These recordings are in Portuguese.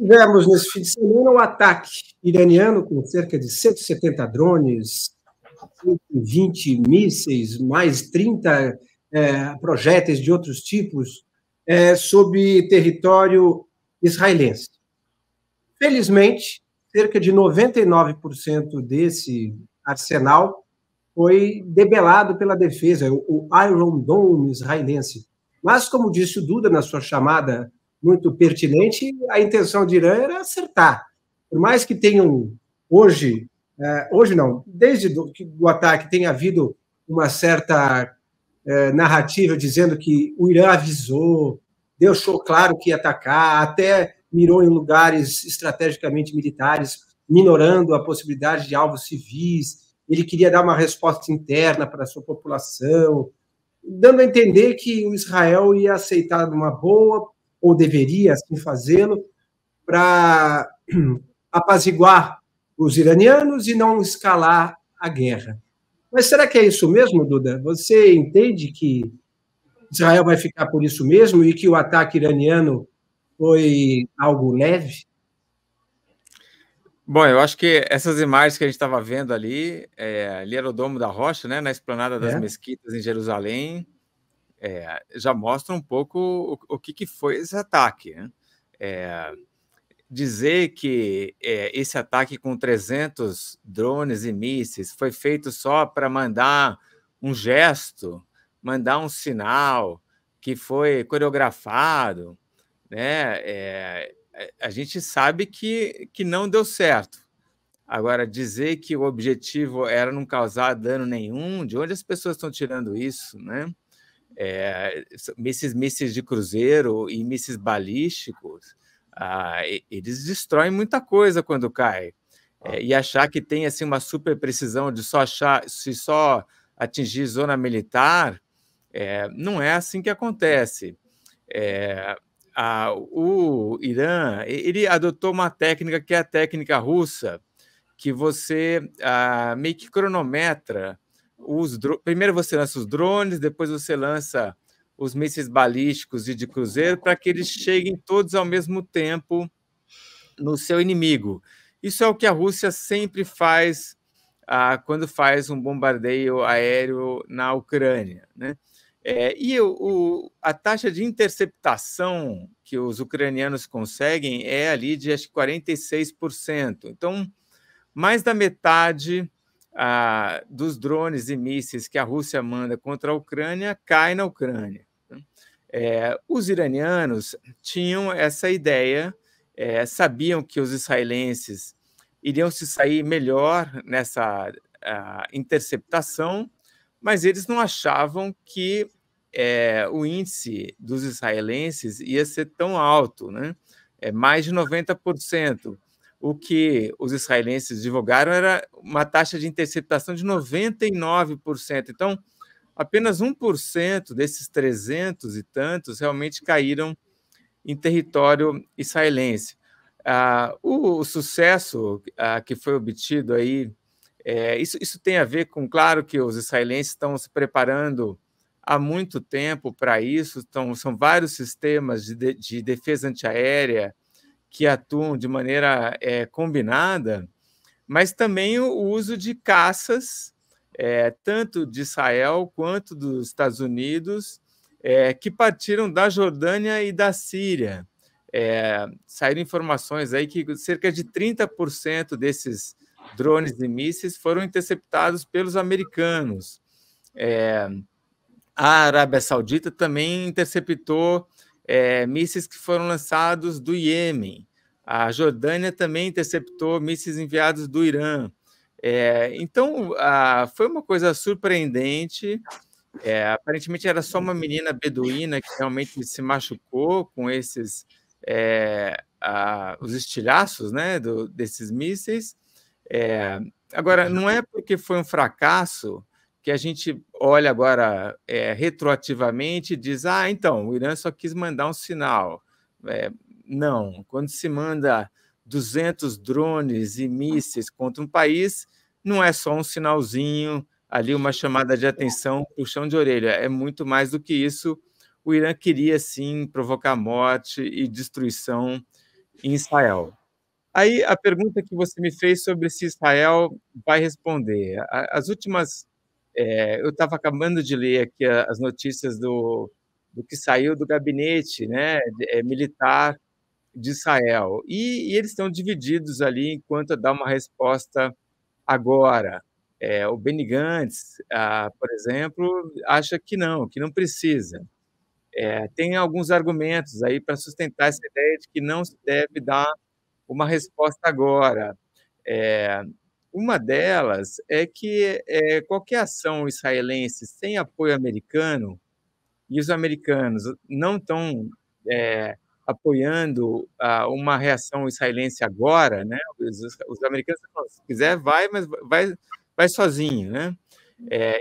Tivemos nesse fim de semana o ataque iraniano com cerca de 170 drones, 120 mísseis, mais 30 projéteis de outros tipos sobre território israelense. Felizmente, cerca de 99% desse arsenal foi debelado pela defesa, o Iron Dome israelense. Mas, como disse o Duda na sua chamada muito pertinente, a intenção de Irã era acertar. Por mais que tenham hoje não, desde o ataque tenha havido uma certa narrativa dizendo que o Irã avisou, deixou claro que ia atacar, até mirou em lugares estrategicamente militares, minorando a possibilidade de alvos civis. Ele queria dar uma resposta interna para a sua população, dando a entender que o Israel ia aceitar numa boa, ou deveria assim fazê-lo, para apaziguar os iranianos e não escalar a guerra. Mas será que é isso mesmo, Duda? Você entende que Israel vai ficar por isso mesmo e que o ataque iraniano foi algo leve? Bom, eu acho que essas imagens que a gente estava vendo ali, ali era o Domo da Rocha, né, na esplanada das mesquitas em Jerusalém, já mostra um pouco o que foi esse ataque, né? Dizer que esse ataque com 300 drones e mísseis foi feito só para mandar um gesto, mandar um sinal, que foi coreografado, né? A gente sabe que não deu certo. Agora, dizer que o objetivo era não causar dano nenhum, de onde as pessoas estão tirando isso, né? Mísseis de cruzeiro e mísseis balísticos, eles destroem muita coisa quando cai. E achar que tem assim, uma super precisão de se só atingir zona militar, não é assim que acontece. O Irã ele adotou uma técnica que é a técnica russa, que você meio que cronometra primeiro você lança os drones, depois você lança os mísseis balísticos e de cruzeiro para que eles cheguem todos ao mesmo tempo no seu inimigo. Isso é o que a Rússia sempre faz quando faz um bombardeio aéreo na Ucrânia, né? E a taxa de interceptação que os ucranianos conseguem é ali de acho que 46%. Então, mais da metade dos drones e mísseis que a Rússia manda contra a Ucrânia cai na Ucrânia. Os iranianos tinham essa ideia, sabiam que os israelenses iriam se sair melhor nessa interceptação, mas eles não achavam que o índice dos israelenses ia ser tão alto, né? Mais de 90%. O que os israelenses divulgaram era uma taxa de interceptação de 99%. Então, apenas 1% desses 300 e tantos realmente caíram em território israelense. O sucesso que foi obtido aí, isso tem a ver com, claro, que os israelenses estão se preparando há muito tempo para isso, são vários sistemas de defesa antiaérea que atuam de maneira combinada, mas também o uso de caças, tanto de Israel quanto dos Estados Unidos, que partiram da Jordânia e da Síria. Saíram informações aí que cerca de 30% desses drones e mísseis foram interceptados pelos americanos. A Arábia Saudita também interceptou mísseis que foram lançados do Iêmen. A Jordânia também interceptou mísseis enviados do Irã. Então, foi uma coisa surpreendente. Aparentemente, era só uma menina beduína que realmente se machucou com esses os estilhaços, né, desses mísseis. Agora, não é porque foi um fracasso que a gente olha agora retroativamente e diz, então, o Irã só quis mandar um sinal. Não, quando se manda 200 drones e mísseis contra um país, não é só um sinalzinho, ali uma chamada de atenção, puxão de orelha, é muito mais do que isso. O Irã queria, sim, provocar morte e destruição em Israel. Aí a pergunta que você me fez sobre se Israel vai responder. As últimas. Eu estava acabando de ler aqui as notícias do que saiu do gabinete, né, militar de Israel. E eles estão divididos ali enquanto dá uma resposta agora. O Benny Gantz, por exemplo, acha que não precisa. Tem alguns argumentos aí para sustentar essa ideia de que não se deve dar uma resposta agora. É, uma delas é que qualquer ação israelense sem apoio americano, e os americanos não estão apoiando uma reação israelense agora, né? Os americanos falam, se quiser, vai, mas vai sozinho, né?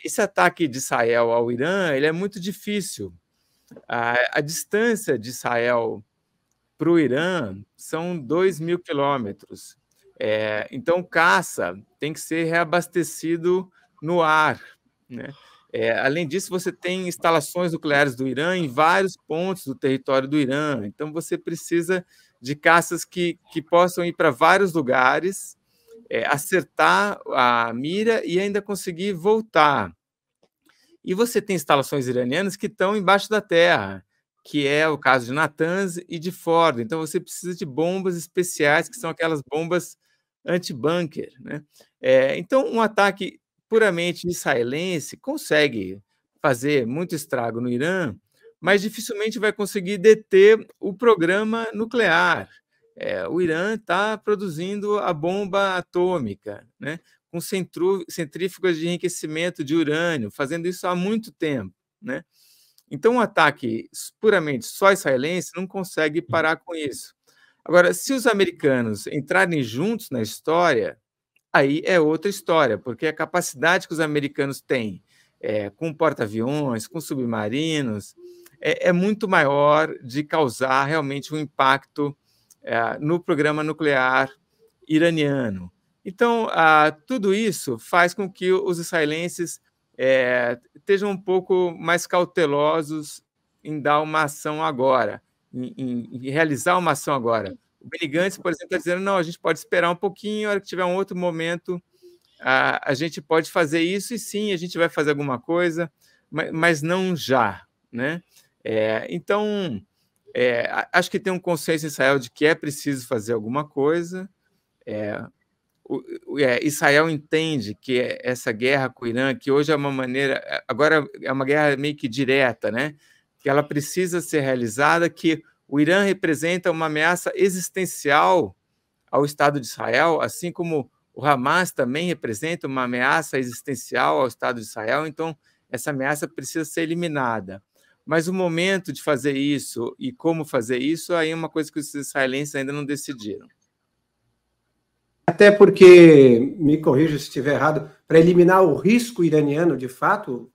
Esse ataque de Israel ao Irã, ele é muito difícil. A distância de Israel para o Irã são 2.000 quilômetros. Então, caça tem que ser reabastecido no ar, né? Além disso, você tem instalações nucleares do Irã em vários pontos do território do Irã. Então, você precisa de caças que possam ir para vários lugares, acertar a mira e ainda conseguir voltar. E você tem instalações iranianas que estão embaixo da terra, que é o caso de Natanz e de Fordo. Então, você precisa de bombas especiais, que são aquelas bombas anti-bunker, né? Então, um ataque puramente israelense consegue fazer muito estrago no Irã, mas dificilmente vai conseguir deter o programa nuclear. O Irã está produzindo a bomba atômica, né, com centrífugas de enriquecimento de urânio, fazendo isso há muito tempo, né? Então, um ataque puramente só israelense não consegue parar com isso. Agora, se os americanos entrarem juntos na história, aí é outra história, porque a capacidade que os americanos têm com porta-aviões, com submarinos, é muito maior de causar realmente um impacto no programa nuclear iraniano. Então, tudo isso faz com que os israelenses estejam um pouco mais cautelosos em dar uma ação agora, em realizar uma ação agora. O Benny Gantz, por exemplo, está dizendo, não, a gente pode esperar um pouquinho, a hora que tiver um outro momento, a gente pode fazer isso, e sim, a gente vai fazer alguma coisa, mas não já, né? Então, acho que tem um consenso em Israel de que é preciso fazer alguma coisa. Israel entende que essa guerra com o Irã, que hoje é uma maneira, agora é uma guerra meio que direta, né? Que ela precisa ser realizada, que o Irã representa uma ameaça existencial ao Estado de Israel, assim como o Hamas também representa uma ameaça existencial ao Estado de Israel, então essa ameaça precisa ser eliminada. Mas o momento de fazer isso e como fazer isso, aí é uma coisa que os israelenses ainda não decidiram. Até porque, me corrija se estiver errado, para eliminar o risco iraniano, de fato,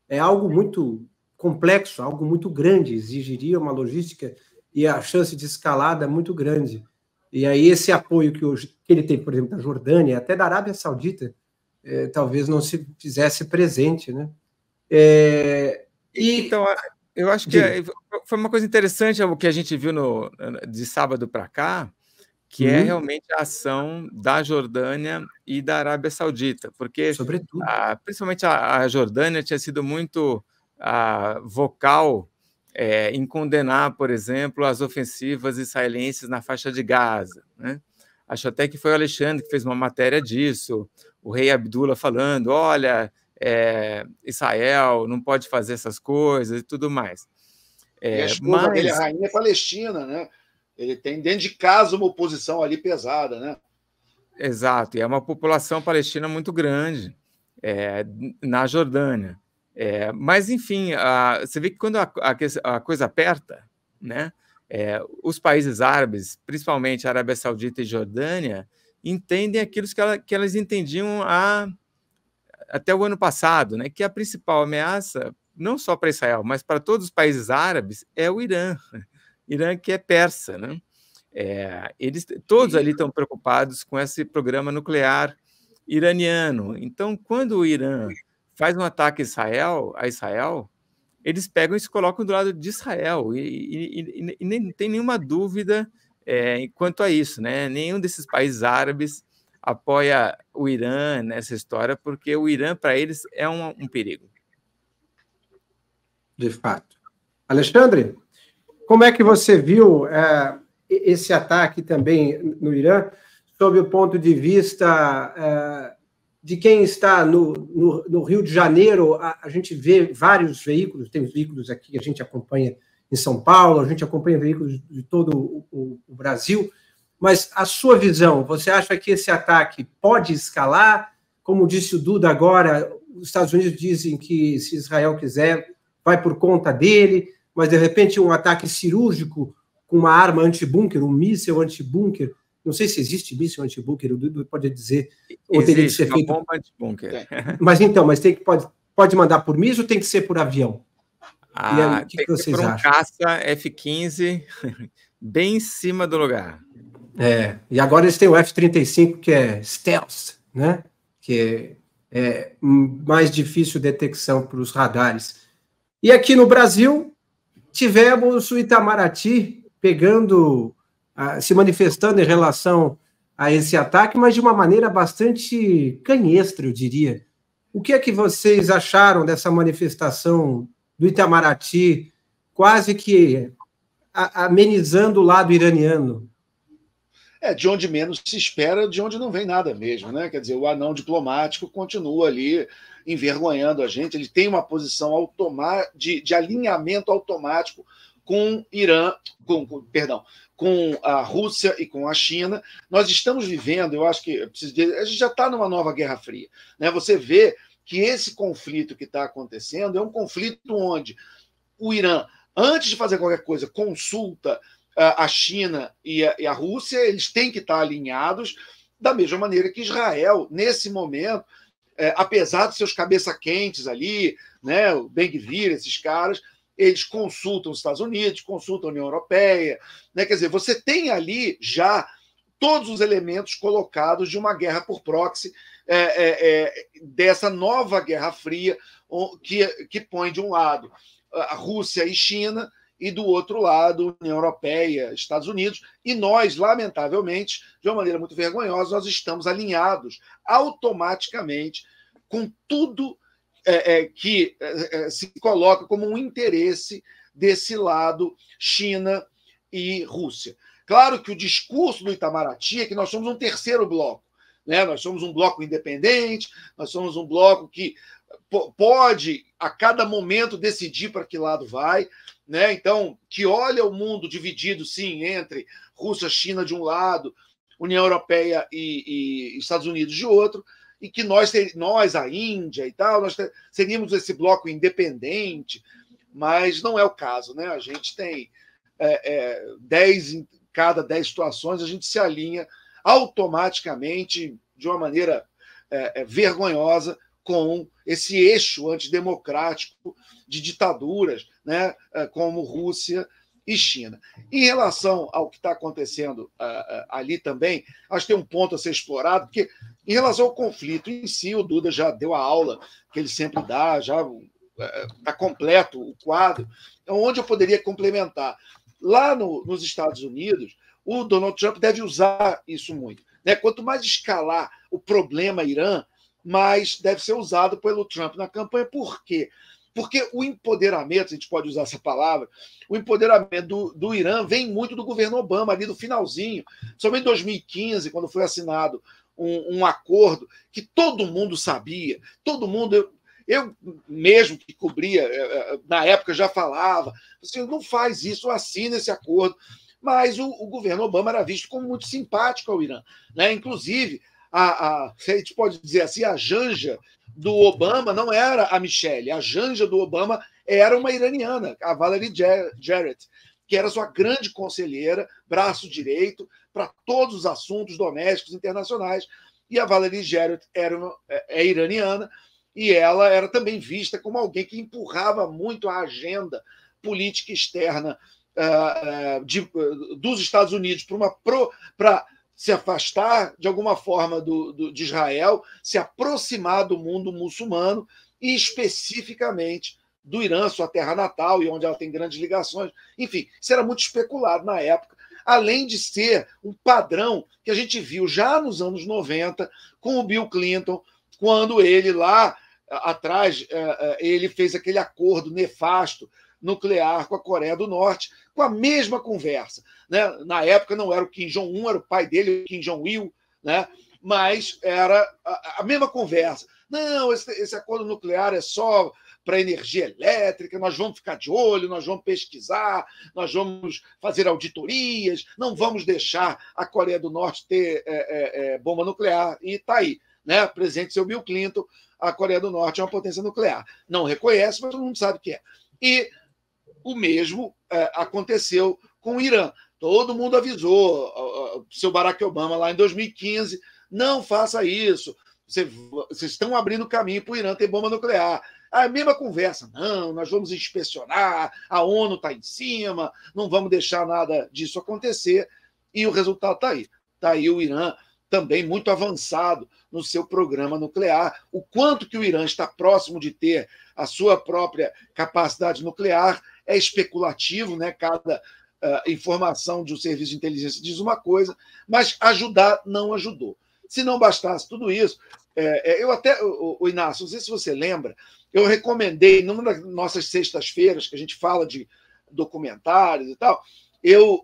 é algo muito complexo, algo muito grande, exigiria uma logística e a chance de escalada muito grande. E aí esse apoio que ele tem, por exemplo, da Jordânia, até da Arábia Saudita, talvez não se fizesse presente, né? Então, eu acho que foi uma coisa interessante o que a gente viu de sábado para cá, que é realmente a ação da Jordânia e da Arábia Saudita, porque principalmente a Jordânia tinha sido muito vocal em condenar, por exemplo, as ofensivas israelenses na faixa de Gaza, né? Acho até que foi o Alexandre que fez uma matéria disso, o rei Abdullah falando, olha, Israel não pode fazer essas coisas e tudo mais. E a esposa dele, a rainha palestina, né? Ele tem dentro de casa uma oposição ali pesada, né? Exato, e é uma população palestina muito grande na Jordânia. Mas, enfim, você vê que quando a coisa aperta, né, os países árabes, principalmente a Arábia Saudita e Jordânia, entendem aquilo que elas entendiam até o ano passado, né, que a principal ameaça, não só para Israel, mas para todos os países árabes, é o Irã. Irã que é persa, né? Eles todos ali estão preocupados com esse programa nuclear iraniano. Então, quando o Irã faz um ataque a Israel, eles pegam e se colocam do lado de Israel e nem tem nenhuma dúvida quanto a isso, né? Nenhum desses países árabes apoia o Irã nessa história, porque o Irã, para eles, é um perigo. De fato. Alexandre, como é que você viu esse ataque também no Irã, sob o ponto de vista de quem está no Rio de Janeiro? A gente vê vários veículos, tem veículos aqui que a gente acompanha em São Paulo, a gente acompanha veículos de todo o Brasil, mas a sua visão, você acha que esse ataque pode escalar? Como disse o Duda agora, os Estados Unidos dizem que, se Israel quiser, vai por conta dele, mas, de repente, um ataque cirúrgico com uma arma anti-bunker, um míssil anti-bunker, não sei se existe míssil anti-bunker, o Duda pode dizer, ou teria que ser uma feito... bomba anti-bunker. Mas, pode mandar por míssil ou tem que ser por avião? O que vocês acham? Um caça F-15 bem em cima do lugar. E agora eles têm o F-35, que é stealth, né? Que é mais difícil detecção para os radares. E aqui no Brasil, tivemos o Itamaraty se manifestando em relação a esse ataque, mas de uma maneira bastante canhestra, eu diria. O que é que vocês acharam dessa manifestação do Itamaraty, quase que amenizando o lado iraniano? De onde menos se espera, de onde não vem nada mesmo, né? Quer dizer, o anão diplomático continua ali envergonhando a gente, ele tem uma posição de alinhamento automático com Irã, com a Rússia e com a China. Nós estamos vivendo, eu acho que a gente já está numa nova Guerra Fria, né? Você vê que esse conflito que está acontecendo é um conflito onde o Irã, antes de fazer qualquer coisa, consulta a China e a Rússia, eles têm que estar alinhados, da mesma maneira que Israel, nesse momento, apesar de seus cabeça-quentes ali, né, o Ben-Gvir, esses caras, eles consultam os Estados Unidos, consultam a União Europeia, né? Quer dizer, você tem ali já todos os elementos colocados de uma guerra por proxy, dessa nova Guerra Fria, que põe de um lado a Rússia e China, e do outro lado, União Europeia, Estados Unidos, e nós, lamentavelmente, de uma maneira muito vergonhosa, nós estamos alinhados automaticamente com tudo que se coloca como um interesse desse lado, China e Rússia. Claro que o discurso do Itamaraty é que nós somos um terceiro bloco, né? Nós somos um bloco independente, nós somos um bloco que pode, a cada momento, decidir para que lado vai, né? Então, que olha o mundo dividido, sim, entre Rússia, China de um lado, União Europeia e Estados Unidos de outro, e que nós, a Índia e tal, nós seríamos esse bloco independente, mas não é o caso, né? A gente tem 10 em cada 10 situações, a gente se alinha automaticamente, de uma maneira vergonhosa, com esse eixo antidemocrático de ditaduras, né, como Rússia e China. Em relação ao que está acontecendo ali também, acho que tem um ponto a ser explorado, porque em relação ao conflito em si, o Duda já deu a aula que ele sempre dá, já está completo o quadro, onde eu poderia complementar. Lá nos Estados Unidos, o Donald Trump deve usar isso muito, né? Quanto mais escalar o problema Irã, mais deve ser usado pelo Trump na campanha. Por quê? Porque o empoderamento, a gente pode usar essa palavra, o empoderamento do Irã vem muito do governo Obama, ali do finalzinho. Somente em 2015, quando foi assinado um acordo que todo mundo sabia, todo mundo... Eu mesmo que cobria, na época já falava, assim, não faz isso, assina esse acordo. Mas o governo Obama era visto como muito simpático ao Irã, né? Inclusive, a gente pode dizer assim, a janja do Obama não era a Michelle, a janja do Obama era uma iraniana, a Valerie Jarrett, que era sua grande conselheira, braço direito, para todos os assuntos domésticos internacionais. E a Valerie Jarrett é iraniana, e ela era também vista como alguém que empurrava muito a agenda política externa dos Estados Unidos para se afastar, de alguma forma, de Israel, se aproximar do mundo muçulmano e, especificamente, do Irã, sua terra natal, e onde ela tem grandes ligações. Enfim, isso era muito especulado na época. além de ser um padrão que a gente viu já nos anos 90 com o Bill Clinton, quando ele lá atrás ele fez aquele acordo nefasto nuclear com a Coreia do Norte, com a mesma conversa. Né? Na época não era o Kim Jong-un, era o pai dele, o Kim Jong-il, né? Mas era a mesma conversa. Não, esse acordo nuclear é só para energia elétrica, nós vamos ficar de olho, nós vamos pesquisar, nós vamos fazer auditorias, não vamos deixar a Coreia do Norte ter bomba nuclear. E está aí, né? Presente seu Bill Clinton, a Coreia do Norte é uma potência nuclear. Não reconhece, mas todo mundo sabe o que é. E o mesmo aconteceu com o Irã. Todo mundo avisou o seu Barack Obama lá em 2015, não faça isso, vocês estão abrindo caminho para o Irã ter bomba nuclear. A mesma conversa, não, nós vamos inspecionar, a ONU está em cima, não vamos deixar nada disso acontecer, e o resultado está aí. Está aí o Irã também muito avançado no seu programa nuclear. O quanto que o Irã está próximo de ter a sua própria capacidade nuclear é especulativo, né? Cada informação de um serviço de inteligência diz uma coisa, mas ajudar não ajudou. Se não bastasse tudo isso, eu até, o Inácio, não sei se você lembra, eu recomendei, numa das nossas sextas-feiras, que a gente fala de documentários e tal, eu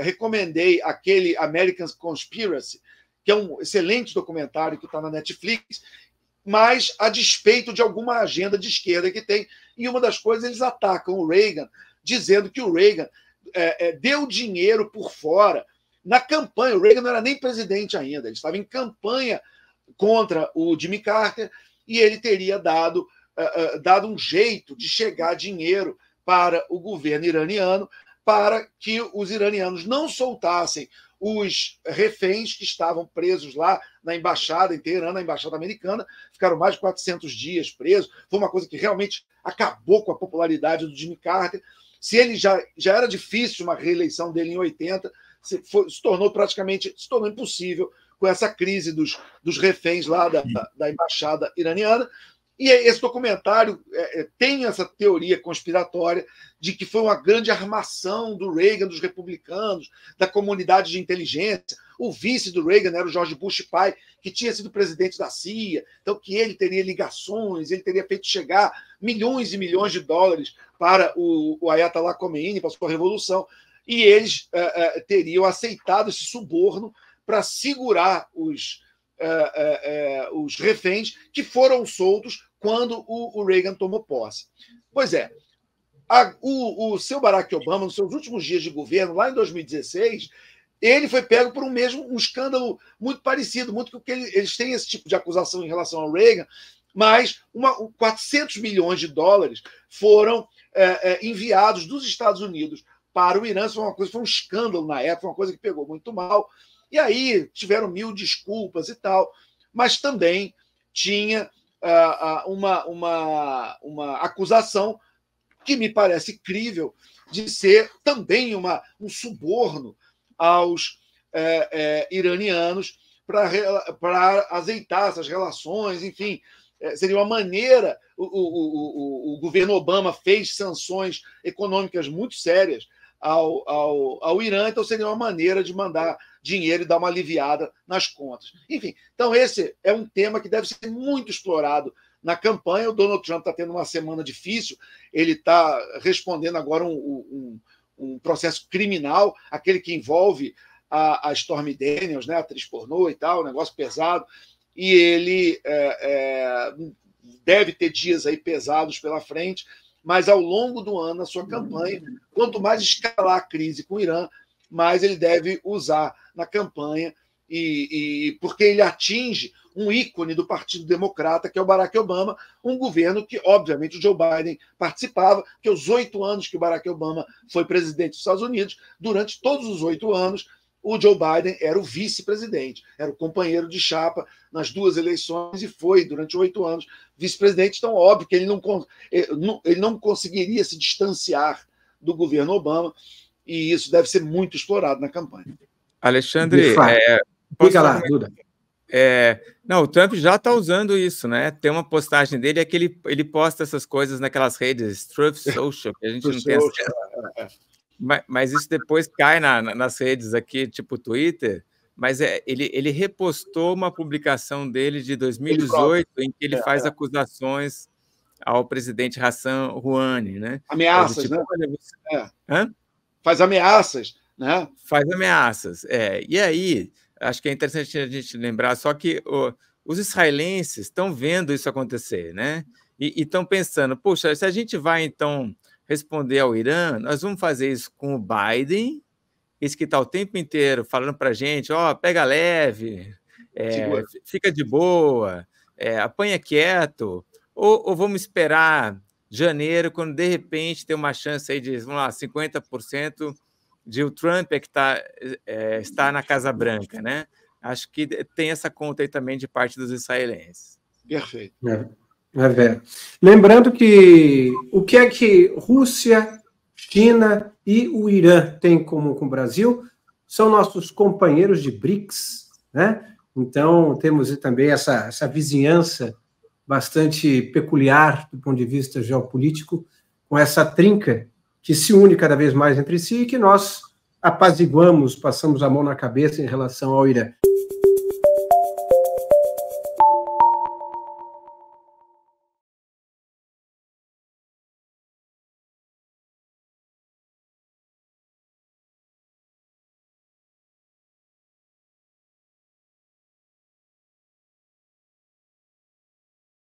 recomendei aquele American Conspiracy, que é um excelente documentário que está na Netflix, mas a despeito de alguma agenda de esquerda que tem. E uma das coisas, eles atacam o Reagan, dizendo que o Reagan deu dinheiro por fora na campanha. O Reagan não era nem presidente ainda, ele estava em campanha contra o Jimmy Carter e ele teria dado um jeito de chegar dinheiro para o governo iraniano para que os iranianos não soltassem os reféns que estavam presos lá na embaixada em Teherã, na embaixada americana, ficaram mais de 400 dias presos. Foi uma coisa que realmente acabou com a popularidade do Jimmy Carter. Se ele já era difícil uma reeleição dele em 80, se tornou impossível com essa crise dos reféns lá da embaixada iraniana. E esse documentário tem essa teoria conspiratória de que foi uma grande armação do Reagan, dos republicanos, da comunidade de inteligência. O vice do Reagan era o George Bush pai, que tinha sido presidente da CIA, então que ele teria ligações, ele teria feito chegar milhões e milhões de dólares para o Ayatollah Khomeini, para a sua revolução, e eles teriam aceitado esse suborno para segurar os reféns que foram soltos quando o Reagan tomou posse. Pois é, o seu Barack Obama, nos seus últimos dias de governo, lá em 2016, ele foi pego por um escândalo muito parecido, muito que eles têm esse tipo de acusação em relação ao Reagan, mas 400 milhões de dólares foram enviados dos Estados Unidos para o Irã. Isso foi um escândalo na época, uma coisa que pegou muito mal. E aí tiveram 1000 desculpas e tal, mas também tinha uma acusação que me parece crível de ser também um suborno aos iranianos para azeitar essas relações, enfim, seria uma maneira. O governo Obama fez sanções econômicas muito sérias ao Irã, então seria uma maneira de mandar dinheiro e dar uma aliviada nas contas. Enfim, então esse é um tema que deve ser muito explorado na campanha. O Donald Trump está tendo uma semana difícil, ele está respondendo agora um processo criminal, aquele que envolve a Stormy Daniels, né, a atriz pornô e tal, um negócio pesado, e ele deve ter dias aí pesados pela frente, mas ao longo do ano, na sua campanha, quanto mais escalar a crise com o Irã, mais ele deve usar na campanha, porque ele atinge um ícone do Partido Democrata, que é o Barack Obama, um governo que, obviamente, o Joe Biden participava, que os 8 anos que o Barack Obama foi presidente dos Estados Unidos, durante todos os 8 anos, o Joe Biden era o vice-presidente, era o companheiro de chapa nas 2 eleições e foi, durante 8 anos, vice-presidente. Então, óbvio que ele não conseguiria se distanciar do governo Obama, e isso deve ser muito explorado na campanha. Alexandre, diga lá, Duda. Não, o Trump já está usando isso, né? Tem uma postagem dele que ele posta essas coisas naquelas redes, Truth Social, que a gente não tem acesso. Mas isso depois cai nas redes aqui, tipo Twitter, mas ele repostou uma publicação dele de 2018, em que ele faz acusações ao presidente Hassan Rouhani, né? Ameaças, tipo, né? Hã? Faz ameaças, né? Faz ameaças, E aí, acho que é interessante a gente lembrar, só que os israelenses estão vendo isso acontecer, né? E estão pensando, puxa, se a gente vai, então, responder ao Irã, nós vamos fazer isso com o Biden, esse que está o tempo inteiro falando para a gente, pega leve, fica de boa, apanha quieto, ou vamos esperar janeiro, quando de repente tem uma chance aí de, vamos lá, 50% de o Trump que está na Casa Branca, né? Acho que tem essa conta aí também de parte dos israelenses. Perfeito. Lembrando que o que é que Rússia, China e o Irã têm em comum com o Brasil são nossos companheiros de BRICS, né? Então, temos também essa vizinhança bastante peculiar do ponto de vista geopolítico, com essa trinca que se une cada vez mais entre si e que nós apaziguamos, passamos a mão na cabeça em relação ao Irã.